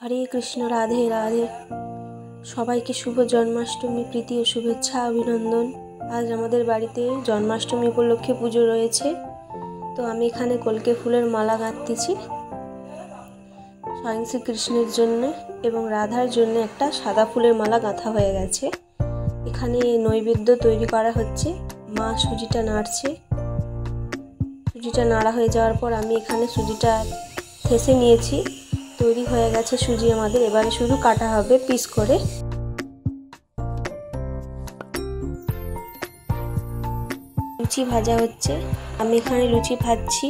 হরে কৃষ্ণ, রাধে রাধে। সবাইকে শুভ জন্মাষ্টমী প্রীতি ও শুভেচ্ছা অভিনন্দন। আজ আমাদের বাড়িতে জন্মাষ্টমী উপলক্ষে পুজো রয়েছে, তো আমি এখানে কলকে ফুলের মালা গাঁথতেছি স্বয়ং শ্রীকৃষ্ণের জন্য, এবং রাধার জন্য একটা সাদা ফুলের মালা গাঁথা হয়ে গেছে। এখানে নৈবেদ্য তৈরি করা হচ্ছে। মা সুজিটা নাড়ছে। সুজিটা নাড়া হয়ে যাওয়ার পর আমি এখানে সুজিটা থেসে নিয়েছি। তৈরি হয়ে গেছে সুজি আমাদের। এবারে শুধু কাটা হবে পিস করে। লুচি ভাজা হচ্ছে। আমি এখানে লুচি ভাজছি।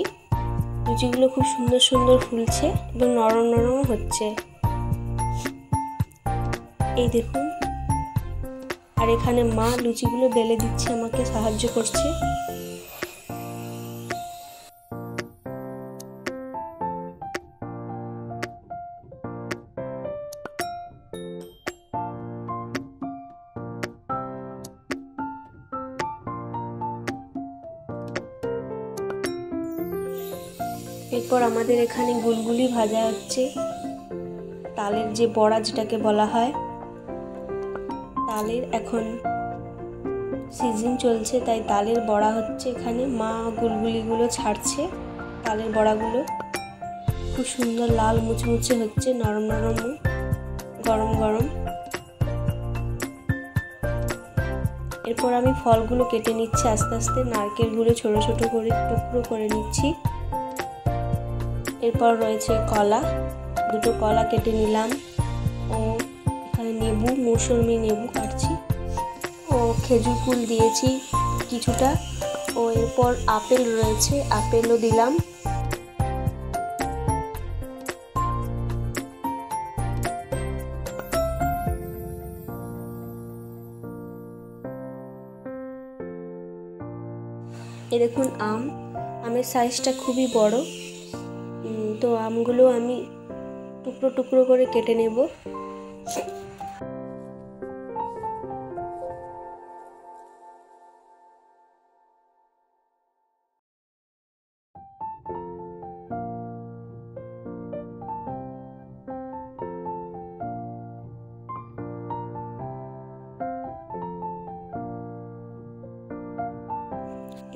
লুচিগুলো খুব সুন্দর সুন্দর ফুলছে এবং নরম নরম হচ্ছে, এই দেখুন। আর এখানে মা লুচিগুলো বেলে দিচ্ছে, আমাকে সাহায্য করছে। এরপর আমাদের এখানে গুলগুলি ভাজা হচ্ছে। তালের যে বড়া যেটাকে বলা হয়, তালের এখন সিজন চলছে, তাই তালের বড়া হচ্ছে। এখানে মা গুলগুলিগুলো ছাড়ছে। তালের বড়াগুলো খুব সুন্দর লাল মুচমুচে হচ্ছে, নরম নরম, গরম গরম। এরপর আমি ফলগুলো কেটে নিচ্ছি আস্তে আস্তে। নারকেলগুলো ছোট ছোট করে টুকরো করে নিচ্ছি। এরপর রয়েছে কলা, দুটো কলা কেটে নিলাম। ও এখানে নেবু, মৌসুমী নেবু কাটছি। ও খেজুর ফুল দিয়েছি কিছুটা। ও এরপর আপেল রয়েছে, আপেলও দিলাম। এই দেখুন আমের সাইজটা খুবই বড়, তো আমগুলো আমি টুকরো টুকরো করে কেটে নেব।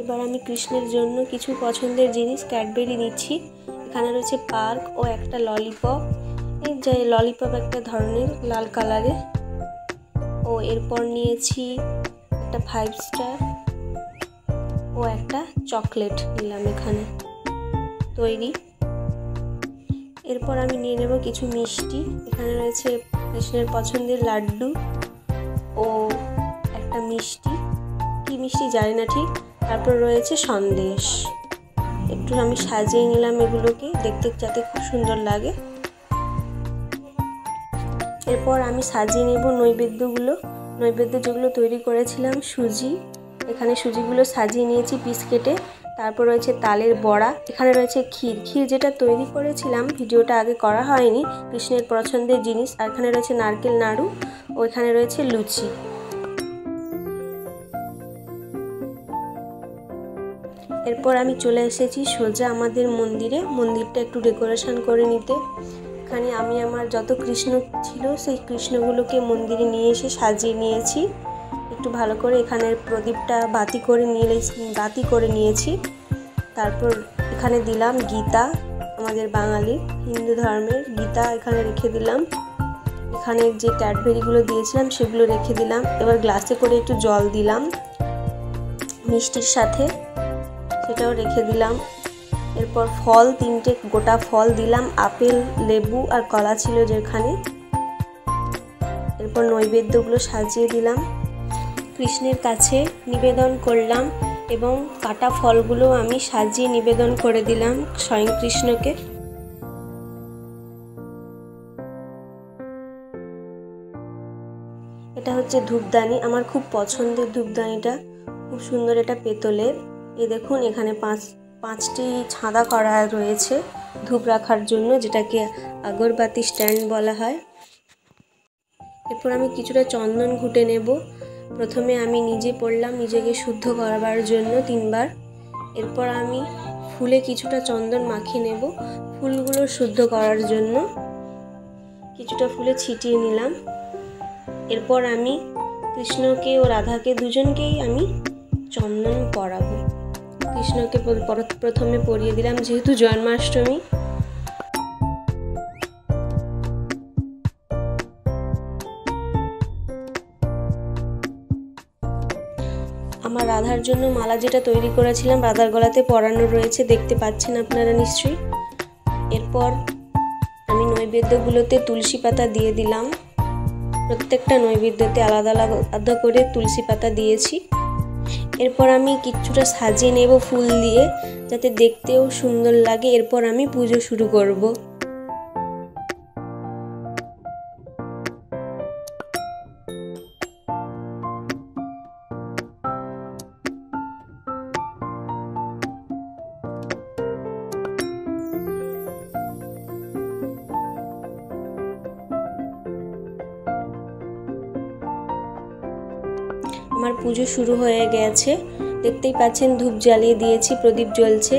এবার আমি কৃষ্ণের জন্য কিছু পছন্দের জিনিস ক্যাডবেরি নিচ্ছি। এখানে রয়েছে পার্ক ও একটা ললিপপ। এই যে ললিপপ একটা ধরনের লাল কালারের। ও এরপর নিয়েছি একটা 5 স্টার ও একটা চকলেট নিলাম এখানে তৈরি। এরপর আমি নিয়ে নেব কিছু মিষ্টি। এখানে রয়েছে কৃষ্ণের পছন্দের লাড্ডু ও একটা মিষ্টি, কি মিষ্টি জানি না ঠিক। তারপর রয়েছে সন্দেশ। একটু আমি সাজিয়ে নিলাম এগুলোকে, দেখতে যাতে খুব সুন্দর লাগে। এরপর আমি সাজিয়ে নেব নৈবেদ্যগুলো। নৈবেদ্য যেগুলো তৈরি করেছিলাম সুজি, এখানে সুজিগুলো সাজিয়ে নিয়েছি পিস কেটে। তারপর রয়েছে তালের বড়া। এখানে রয়েছে ক্ষীর যেটা তৈরি করেছিলাম, ভিডিওটা আগে করা হয়নি। কৃষ্ণের পছন্দের জিনিস। আর এখানে রয়েছে নারকেল নাড়ু ও এখানে রয়েছে লুচি। এরপর আমি চলে এসেছি সোজা আমাদের মন্দিরে। মন্দিরটা একটু ডেকোরেশন করে নিতে। এখানে আমি আমার যত কৃষ্ণ ছিল সেই কৃষ্ণগুলোকে মন্দিরে নিয়ে এসে সাজিয়ে নিয়েছি একটু ভালো করে। এখানে প্রদীপটা বাতি করে নিয়েছি। তারপর এখানে দিলাম গীতা, আমাদের বাঙালি হিন্দু ধর্মের গীতা এখানে রেখে দিলাম। এখানে যে ক্যাডবেরিগুলো দিয়েছিলাম সেগুলো রেখে দিলাম। এবার গ্লাসে করে একটু জল দিলাম মিষ্টির সাথে, সেটাও রেখে দিলাম। এরপর ফল 3টে গোটা ফল দিলাম, আপেল, লেবু আর কলা ছিল যেখানে। এরপর নৈবেদ্যগুলো সাজিয়ে দিলাম, কৃষ্ণের কাছে নিবেদন করলাম, এবং কাটা ফলগুলো আমি সাজিয়ে নিবেদন করে দিলাম স্বয়ং কৃষ্ণকে। এটা হচ্ছে ধূপদানি, আমার খুব পছন্দের ধূপদানিটা, খুব সুন্দর। এটা পেতলের। এই দেখুন এখানে 5টি ছাঁদা করা রয়েছে ধূপ রাখার জন্য, যেটাকে আগরবাতি স্ট্যান্ড বলা হয়। এরপর আমি কিছুটা চন্দন ঘুটে নেব। প্রথমে আমি নিজে পড়লাম নিজেকে শুদ্ধ করবার জন্য 3 বার। এরপর আমি ফুলে কিছুটা চন্দন মাখিয়ে নেব ফুলগুলো শুদ্ধ করার জন্য। কিছুটা ফুলে ছিটিয়ে নিলাম। এরপর আমি কৃষ্ণকে ও রাধাকে দুজনকেই আমি চন্দন পরাবো। কৃষ্ণকে প্রথমে পরিয়ে দিলাম, যেহেতু জন্মাষ্টমী। আমার রাধার জন্য মালা যেটা তৈরি করেছিলাম রাধার গলাতে পরানো রয়েছে, দেখতে পাচ্ছেন আপনারা নিশ্চয়ই। এরপর আমি নৈবেদ্যগুলোতে তুলসী পাতা দিয়ে দিলাম। প্রত্যেকটা নৈবেদ্যতে আলাদা আলাদা করে তুলসী পাতা দিয়েছি। এরপর আমি কিছুটা সাজিয়ে নেব ফুল দিয়ে, যাতে দেখতেও সুন্দর লাগে। এরপর আমি পুজো শুরু করব। আমার পুজো শুরু হয়ে গেছে, দেখতেই পাচ্ছেন ধূপ জ্বালিয়ে দিয়েছি, প্রদীপ জ্বলছে।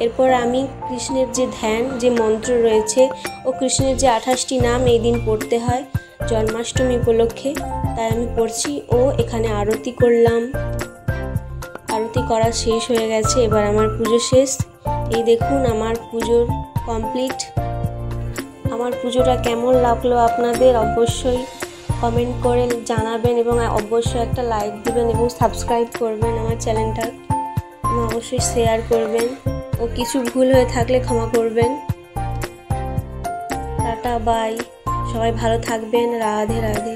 এরপর আমি কৃষ্ণের যে ধ্যান, যে মন্ত্র রয়েছে ও কৃষ্ণের যে 28টি নাম এই দিন পড়তে হয় জন্মাষ্টমী উপলক্ষে, তাই আমি পড়ছি ও এখানে আরতি করলাম। আরতি করা শেষ হয়ে গেছে, এবার আমার পুজো শেষ। এই দেখুন আমার পুজোর কমপ্লিট। আমার পুজোটা কেমন লাগলো আপনাদের অবশ্যই কমেন্ট করে জানাবেন এবং অবশ্যই একটা লাইক দিবেন এবং সাবস্ক্রাইব করবেন আমার চ্যানেলটা, এবং অবশ্যই শেয়ার করবেন ও কিছু ভুল হয়ে থাকলে ক্ষমা করবেন। টাটা বাই, সবাই ভালো থাকবেন। রাধে রাধে,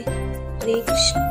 হরে কৃষ্ণ।